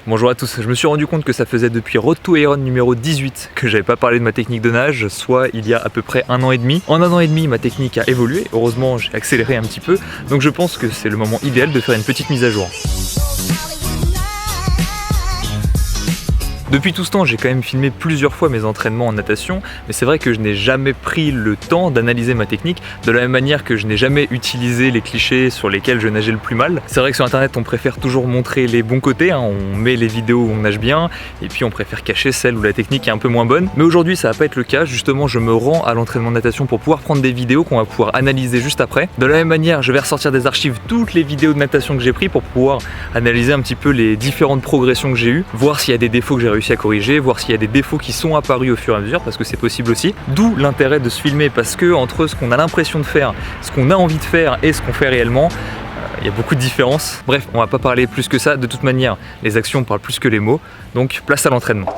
Bonjour à tous, je me suis rendu compte que ça faisait depuis Road to Iron numéro 18 que j'avais pas parlé de ma technique de nage, soit il y a à peu près 1 an et demi. En 1 an et demi, ma technique a évolué, heureusement j'ai accéléré un petit peu, donc je pense que c'est le moment idéal de faire une petite mise à jour. Depuis tout ce temps, j'ai quand même filmé plusieurs fois mes entraînements en natation, mais c'est vrai que je n'ai jamais pris le temps d'analyser ma technique, de la même manière que je n'ai jamais utilisé les clichés sur lesquels je nageais le plus mal. C'est vrai que sur internet, on préfère toujours montrer les bons côtés, on met les vidéos où on nage bien, et puis on préfère cacher celles où la technique est un peu moins bonne. Mais aujourd'hui, ça va pas être le cas, justement, je me rends à l'entraînement de natation pour pouvoir prendre des vidéos qu'on va pouvoir analyser juste après. De la même manière, je vais ressortir des archives toutes les vidéos de natation que j'ai prises pour pouvoir analyser un petit peu les différentes progressions que j'ai eues, voir s'il y a des défauts que j'ai réussi à corriger, voir s'il y a des défauts qui sont apparus au fur et à mesure, parce que c'est possible aussi. D'où l'intérêt de se filmer, parce que entre ce qu'on a l'impression de faire, ce qu'on a envie de faire et ce qu'on fait réellement, il y a beaucoup de différences. Bref, on va pas parler plus que ça, de toute manière, les actions parlent plus que les mots, donc place à l'entraînement.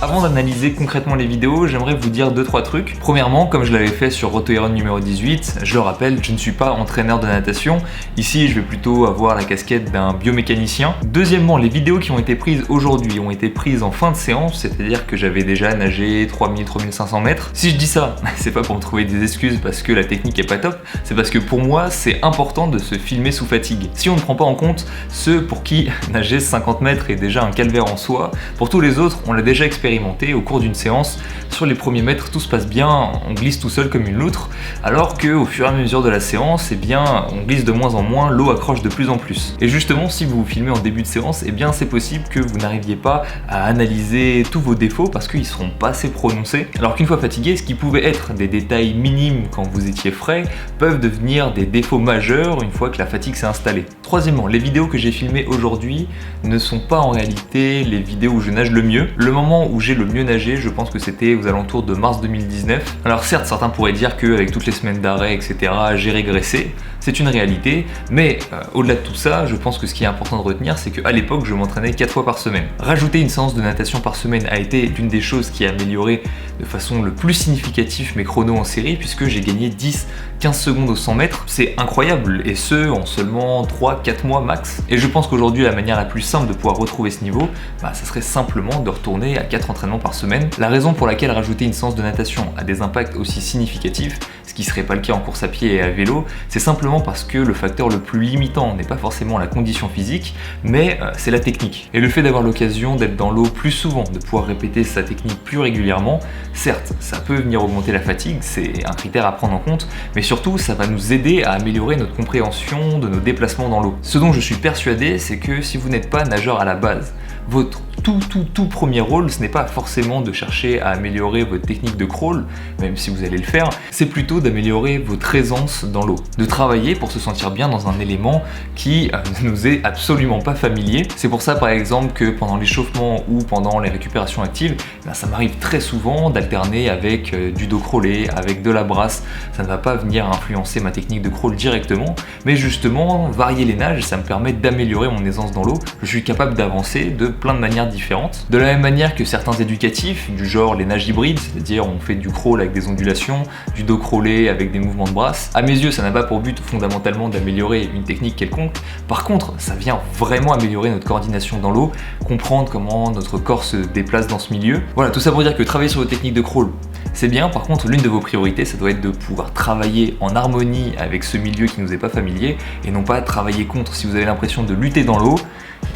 Avant d'analyser concrètement les vidéos, j'aimerais vous dire 2-3 trucs. Premièrement, comme je l'avais fait sur Road to Iron numéro 18, je le rappelle, je ne suis pas entraîneur de natation. Ici, je vais plutôt avoir la casquette d'un biomécanicien. Deuxièmement, les vidéos qui ont été prises aujourd'hui ont été prises en fin de séance, c'est-à-dire que j'avais déjà nagé 3000-3500 mètres. Si je dis ça, c'est pas pour me trouver des excuses parce que la technique est pas top, c'est parce que pour moi, c'est important de se filmer sous fatigue. Si on ne prend pas en compte ceux pour qui nager 50 mètres est déjà un calvaire en soi, pour tous les autres, on l'a déjà expérimenté au cours d'une séance. Sur les premiers mètres, tout se passe bien, on glisse tout seul comme une loutre, alors qu'au fur et à mesure de la séance, eh bien, on glisse de moins en moins, l'eau accroche de plus en plus. Et justement, si vous vous filmez en début de séance, eh bien, c'est possible que vous n'arriviez pas à analyser tous vos défauts parce qu'ils seront pas assez prononcés. Alors qu'une fois fatigué, ce qui pouvait être des détails minimes quand vous étiez frais peuvent devenir des défauts majeurs une fois que la fatigue s'est installée. Troisièmement, les vidéos que j'ai filmées aujourd'hui ne sont pas en réalité les vidéos où je nage le mieux. Le moment où j'ai le mieux nagé, je pense que c'était aux alentours de mars 2019. Alors certes, certains pourraient dire qu'avec toutes les semaines d'arrêt, etc., j'ai régressé. C'est une réalité, mais au-delà de tout ça, je pense que ce qui est important de retenir, c'est qu'à l'époque, je m'entraînais 4 fois par semaine. Rajouter une séance de natation par semaine a été l'une des choses qui a amélioré de façon le plus significative mes chronos en série, puisque j'ai gagné 10-15 secondes au 100 mètres. C'est incroyable, et ce, en seulement 3-4 mois max. Et je pense qu'aujourd'hui, la manière la plus simple de pouvoir retrouver ce niveau, ça serait simplement de retourner à 4 entraînements par semaine. La raison pour laquelle rajouter une séance de natation a des impacts aussi significatifs, ce qui serait pas le cas en course à pied et à vélo, c'est simplement parce que le facteur le plus limitant n'est pas forcément la condition physique, mais c'est la technique. Et le fait d'avoir l'occasion d'être dans l'eau plus souvent, de pouvoir répéter sa technique plus régulièrement, certes, ça peut venir augmenter la fatigue, c'est un critère à prendre en compte, mais surtout, ça va nous aider à améliorer notre compréhension de nos déplacements dans l'eau. Ce dont je suis persuadé, c'est que si vous n'êtes pas nageur à la base, votre tout premier rôle, ce n'est pas forcément de chercher à améliorer votre technique de crawl, même si vous allez le faire, c'est plutôt d'améliorer votre aisance dans l'eau, de travailler pour se sentir bien dans un élément qui ne nous est absolument pas familier. C'est pour ça par exemple que pendant l'échauffement ou pendant les récupérations actives, ça m'arrive très souvent d'alterner avec du dos crawlé, avec de la brasse. Ça ne va pas venir influencer ma technique de crawl directement, mais justement varier les nages, ça me permet d'améliorer mon aisance dans l'eau. Je suis capable d'avancer de plein de manières différentes. De la même manière que certains éducatifs, du genre les nages hybrides, c'est-à-dire on fait du crawl avec des ondulations, du dos crawlé avec des mouvements de brasse. À mes yeux, ça n'a pas pour but fondamentalement d'améliorer une technique quelconque. Par contre, ça vient vraiment améliorer notre coordination dans l'eau, comprendre comment notre corps se déplace dans ce milieu. Voilà, tout ça pour dire que travailler sur vos techniques de crawl, c'est bien. Par contre, l'une de vos priorités, ça doit être de pouvoir travailler en harmonie avec ce milieu qui nous est pas familier et non pas travailler contre. Si vous avez l'impression de lutter dans l'eau,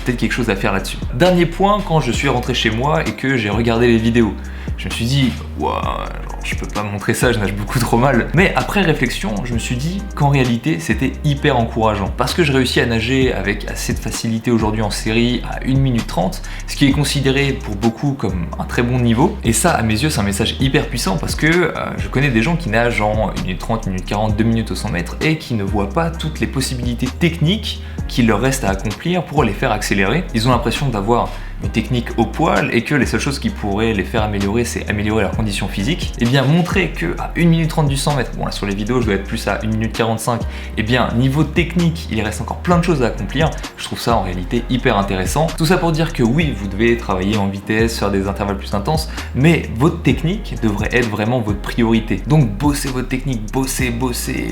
peut-être quelque chose à faire là-dessus. Dernier point, quand je suis rentré chez moi et que j'ai regardé les vidéos, je me suis dit, ouah, je peux pas montrer ça, je nage beaucoup trop mal. Mais après réflexion, je me suis dit qu'en réalité, c'était hyper encourageant. Parce que je réussis à nager avec assez de facilité aujourd'hui en série à 1 minute 30, ce qui est considéré pour beaucoup comme un très bon niveau. Et ça, à mes yeux, c'est un message hyper puissant parce que je connais des gens qui nagent en 1 minute 30, 1 minute 40, 2 minutes au 100 mètres et qui ne voient pas toutes les possibilités techniques qu'il leur reste à accomplir pour les faire accélérer. Ils ont l'impression d'avoir une technique au poil et que les seules choses qui pourraient les faire améliorer, c'est améliorer leurs conditions physiques, et bien montrer que à 1 minute 30 du 100 mètres, bon là sur les vidéos je dois être plus à 1 minute 45, et bien niveau technique, il reste encore plein de choses à accomplir. Je trouve ça en réalité hyper intéressant. Tout ça pour dire que oui, vous devez travailler en vitesse, faire des intervalles plus intenses, mais votre technique devrait être vraiment votre priorité. Donc bossez votre technique, bossez,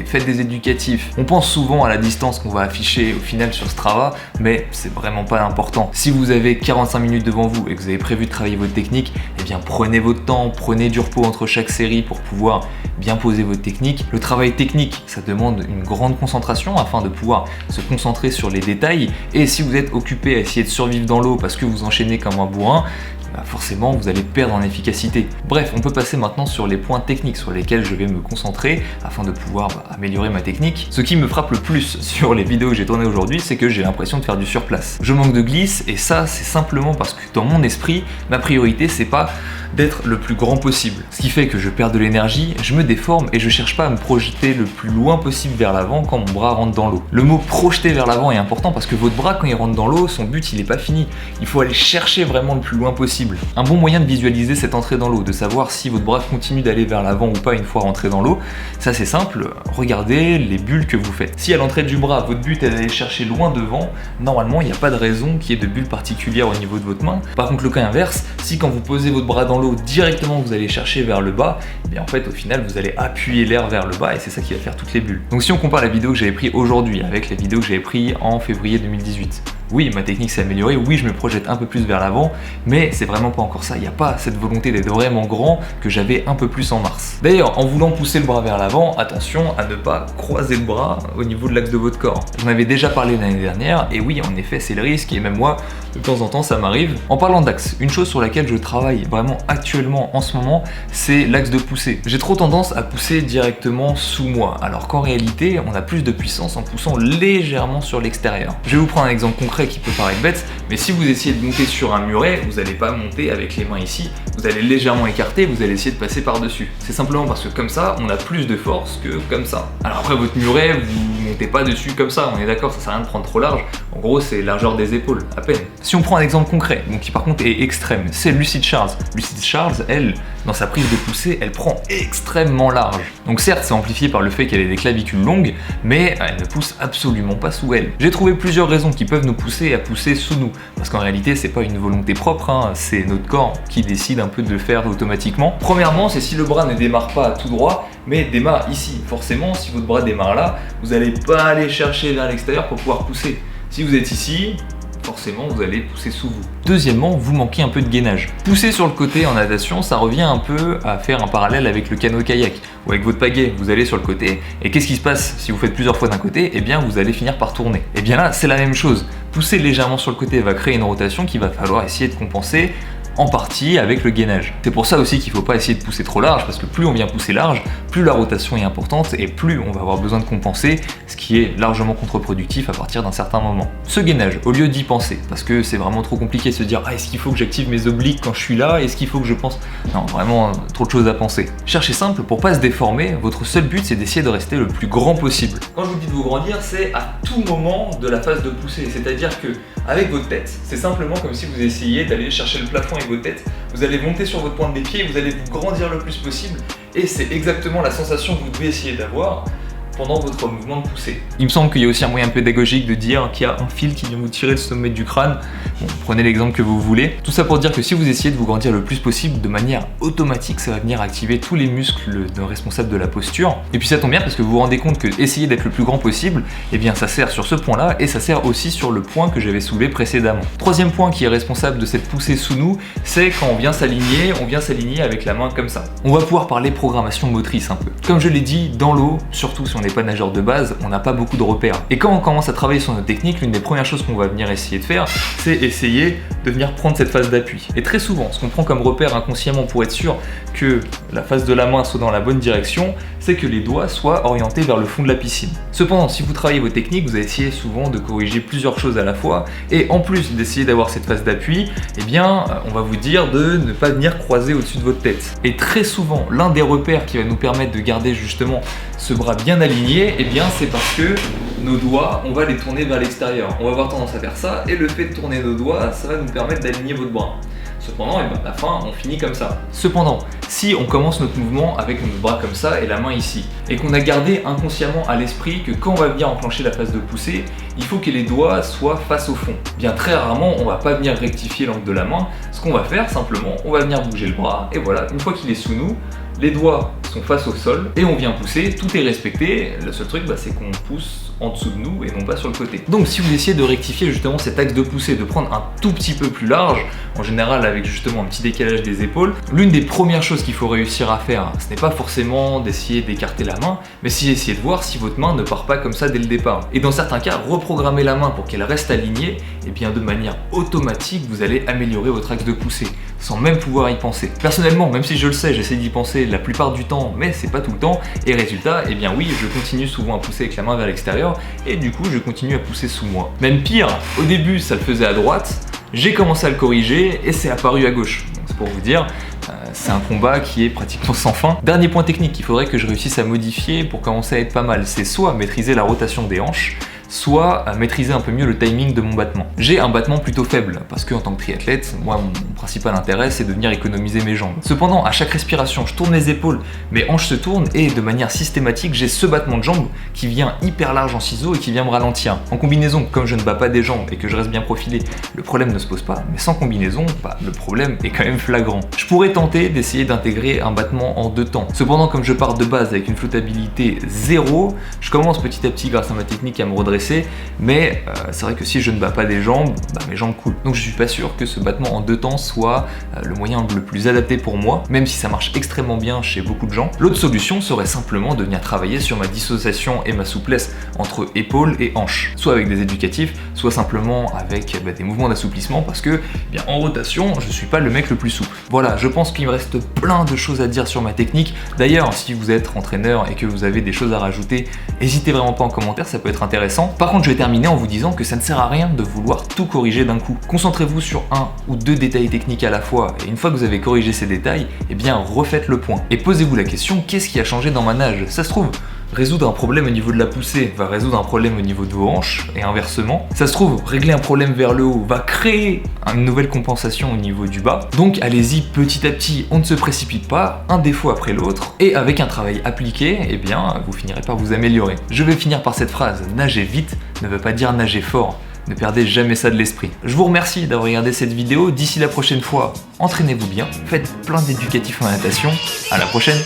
faites des éducatifs. On pense souvent à la distance qu'on va afficher au final sur Strava, mais c'est vraiment pas important. Si vous avez 45 minutes devant vous et que vous avez prévu de travailler votre technique, eh bien prenez votre temps, prenez du repos entre chaque série pour pouvoir bien poser votre technique. Le travail technique, ça demande une grande concentration afin de pouvoir se concentrer sur les détails, et si vous êtes occupé à essayer de survivre dans l'eau parce que vous enchaînez comme un bourrin, forcément vous allez perdre en efficacité. Bref, on peut passer maintenant sur les points techniques sur lesquels je vais me concentrer afin de pouvoir améliorer ma technique. Ce qui me frappe le plus sur les vidéos que j'ai tournées aujourd'hui, c'est que j'ai l'impression de faire du surplace. Je manque de glisse, et ça c'est simplement parce que dans mon esprit, ma priorité c'est pas d'être le plus grand possible. Ce qui fait que je perds de l'énergie, je me déforme et je cherche pas à me projeter le plus loin possible vers l'avant quand mon bras rentre dans l'eau. Le mot projeter vers l'avant est important parce que votre bras, quand il rentre dans l'eau, son but il est pas fini. Il faut aller chercher vraiment le plus loin possible. Un bon moyen de visualiser cette entrée dans l'eau, de savoir si votre bras continue d'aller vers l'avant ou pas une fois rentré dans l'eau, ça c'est simple, regardez les bulles que vous faites. Si à l'entrée du bras, votre but est d'aller chercher loin devant, normalement il n'y a pas de raison qu'il y ait de bulles particulières au niveau de votre main. Par contre, le cas inverse, si quand vous posez votre bras dans l'eau, directement vous allez chercher vers le bas, et bien en fait au final vous allez appuyer l'air vers le bas et c'est ça qui va faire toutes les bulles. Donc si on compare la vidéo que j'avais prise aujourd'hui avec les vidéos que j'avais prises en février 2018, oui, ma technique s'est améliorée, oui, je me projette un peu plus vers l'avant, mais c'est vraiment pas encore ça. Il n'y a pas cette volonté d'être vraiment grand que j'avais un peu plus en mars. D'ailleurs, en voulant pousser le bras vers l'avant, attention à ne pas croiser le bras au niveau de l'axe de votre corps. J'en avais déjà parlé l'année dernière, et oui, en effet, c'est le risque, et même moi, de temps en temps, ça m'arrive. En parlant d'axe, une chose sur laquelle je travaille vraiment actuellement en ce moment, c'est l'axe de poussée. J'ai trop tendance à pousser directement sous moi, alors qu'en réalité, on a plus de puissance en poussant légèrement sur l'extérieur. Je vais vous prendre un exemple concret qui peut paraître bête, mais si vous essayez de monter sur un muret, vous n'allez pas monter avec les mains ici, vous allez légèrement écarter, vous allez essayer de passer par-dessus. C'est simplement parce que comme ça, on a plus de force que comme ça. Alors après, votre muret, vous montez pas dessus comme ça, on est d'accord, ça sert à rien de prendre trop large. En gros, c'est largeur des épaules, à peine. Si on prend un exemple concret, donc qui par contre est extrême, c'est Lucy Charles. Lucy Charles, elle, dans sa prise de poussée, elle prend extrêmement large. Donc certes, c'est amplifié par le fait qu'elle ait des clavicules longues, mais elle ne pousse absolument pas sous elle. J'ai trouvé plusieurs raisons qui peuvent nous pousser à pousser sous nous, parce qu'en réalité, c'est pas une volonté propre, hein, c'est notre corps qui décide un peu de le faire automatiquement. Premièrement, c'est si le bras ne démarre pas tout droit, mais démarre ici. Forcément, si votre bras démarre là, vous n'allez pas aller chercher vers l'extérieur pour pouvoir pousser. Si vous êtes ici, forcément vous allez pousser sous vous. Deuxièmement, vous manquez un peu de gainage. Pousser sur le côté en natation, ça revient un peu à faire un parallèle avec le canot-kayak ou avec votre pagaie. Vous allez sur le côté et qu'est-ce qui se passe si vous faites plusieurs fois d'un côté? Eh bien vous allez finir par tourner. Et bien là, c'est la même chose. Pousser légèrement sur le côté va créer une rotation qu'il va falloir essayer de compenser en partie avec le gainage. C'est pour ça aussi qu'il ne faut pas essayer de pousser trop large, parce que plus on vient pousser large, plus la rotation est importante et plus on va avoir besoin de compenser, ce qui est largement contre-productif à partir d'un certain moment. Ce gainage, au lieu d'y penser, parce que c'est vraiment trop compliqué de se dire est-ce qu'il faut que j'active mes obliques quand je suis là, est-ce qu'il faut que je pense... Non, vraiment trop de choses à penser. Cherchez simple, pour pas se déformer, votre seul but c'est d'essayer de rester le plus grand possible. Quand je vous dis de vous grandir, c'est à tout moment de la phase de poussée, c'est-à-dire que avec votre tête, c'est simplement comme si vous essayiez d'aller chercher le plafond avec votre tête, vous allez monter sur votre pointe des pieds, vous allez vous grandir le plus possible, et c'est exactement la sensation que vous devez essayer d'avoir pendant votre mouvement de poussée. Il me semble qu'il y a aussi un moyen pédagogique de dire qu'il y a un fil qui vient vous tirer le sommet du crâne. Bon, prenez l'exemple que vous voulez. Tout ça pour dire que si vous essayez de vous grandir le plus possible de manière automatique, ça va venir activer tous les muscles responsables de la posture. Et puis ça tombe bien parce que vous vous rendez compte que essayer d'être le plus grand possible, eh bien ça sert sur ce point-là et ça sert aussi sur le point que j'avais soulevé précédemment. Troisième point qui est responsable de cette poussée sous nous, c'est quand on vient s'aligner avec la main comme ça. On va pouvoir parler programmation motrice un peu. Comme je l'ai dit, dans l'eau, surtout si on n'est pas nageur de base, on n'a pas beaucoup de repères. Et quand on commence à travailler sur notre technique, l'une des premières choses qu'on va venir essayer de faire, c'est essayer de venir prendre cette phase d'appui. Et très souvent, ce qu'on prend comme repère inconsciemment pour être sûr que la face de la main soit dans la bonne direction, c'est que les doigts soient orientés vers le fond de la piscine. Cependant, si vous travaillez vos techniques, vous allez essayer souvent de corriger plusieurs choses à la fois, et en plus d'essayer d'avoir cette phase d'appui, eh bien, on va vous dire de ne pas venir croiser au-dessus de votre tête. Et très souvent, l'un des repères qui va nous permettre de garder justement ce bras bien aligné, eh bien, c'est parce que nos doigts, on va les tourner vers l'extérieur. On va avoir tendance à faire ça, et le fait de tourner nos doigts, ça va nous permettre d'aligner votre bras. Cependant, à la fin, on finit comme ça. Cependant, si on commence notre mouvement avec notre bras comme ça et la main ici, et qu'on a gardé inconsciemment à l'esprit que quand on va venir enclencher la phase de poussée, il faut que les doigts soient face au fond. Bien très rarement, on va pas venir rectifier l'angle de la main. Ce qu'on va faire simplement, on va venir bouger le bras, et voilà, une fois qu'il est sous nous, les doigts sont face au sol et on vient pousser, tout est respecté. Le seul truc, c'est qu'on pousse en dessous de nous et non pas sur le côté. Donc si vous essayez de rectifier justement cet axe de poussée, de prendre un tout petit peu plus large, en général avec justement un petit décalage des épaules, l'une des premières choses qu'il faut réussir à faire, ce n'est pas forcément d'essayer d'écarter la main, mais c'est d'essayer de voir si votre main ne part pas comme ça dès le départ. Et dans certains cas, reprogrammer la main pour qu'elle reste alignée, et bien de manière automatique, vous allez améliorer votre axe de poussée, sans même pouvoir y penser. Personnellement, même si je le sais, j'essaie d'y penser la plupart du temps, mais c'est pas tout le temps, et résultat, eh bien oui, je continue souvent à pousser avec la main vers l'extérieur, et du coup, je continue à pousser sous moi. Même pire, au début, ça le faisait à droite, j'ai commencé à le corriger, et c'est apparu à gauche. Donc c'est pour vous dire, c'est un combat qui est pratiquement sans fin. Dernier point technique qu'il faudrait que je réussisse à modifier pour commencer à être pas mal, c'est soit maîtriser la rotation des hanches, soit à maîtriser un peu mieux le timing de mon battement. J'ai un battement plutôt faible, parce que en tant que triathlète, moi mon principal intérêt c'est de venir économiser mes jambes. Cependant, à chaque respiration, je tourne les épaules, mes hanches se tournent et de manière systématique, j'ai ce battement de jambes qui vient hyper large en ciseaux et qui vient me ralentir. En combinaison, comme je ne bats pas des jambes et que je reste bien profilé, le problème ne se pose pas, mais sans combinaison, le problème est quand même flagrant. Je pourrais tenter d'essayer d'intégrer un battement en 2 temps. Cependant, comme je pars de base avec une flottabilité 0, je commence petit à petit grâce à ma technique à me redresser, mais c'est vrai que si je ne bats pas des jambes, mes jambes coulent. Donc je suis pas sûr que ce battement en 2 temps soit le moyen le plus adapté pour moi, même si ça marche extrêmement bien chez beaucoup de gens. L'autre solution serait simplement de venir travailler sur ma dissociation et ma souplesse entre épaules et hanches, soit avec des éducatifs, soit simplement avec des mouvements d'assouplissement, parce que en rotation, je suis pas le mec le plus souple. Voilà, je pense qu'il me reste plein de choses à dire sur ma technique. D'ailleurs, si vous êtes entraîneur et que vous avez des choses à rajouter, n'hésitez vraiment pas en commentaire, ça peut être intéressant. Par contre, je vais terminer en vous disant que ça ne sert à rien de vouloir tout corriger d'un coup. Concentrez-vous sur 1 ou 2 détails techniques à la fois, et une fois que vous avez corrigé ces détails, refaites le point. Et posez-vous la question, qu'est-ce qui a changé dans ma nage? Ça se trouve, résoudre un problème au niveau de la poussée va résoudre un problème au niveau de vos hanches, et inversement. Ça se trouve, régler un problème vers le haut va créer une nouvelle compensation au niveau du bas. Donc allez-y petit à petit, on ne se précipite pas, un défaut après l'autre, et avec un travail appliqué, vous finirez par vous améliorer. Je vais finir par cette phrase, nager vite ne veut pas dire nager fort. Ne perdez jamais ça de l'esprit. Je vous remercie d'avoir regardé cette vidéo. D'ici la prochaine fois, entraînez-vous bien, faites plein d'éducatifs en natation. À la prochaine!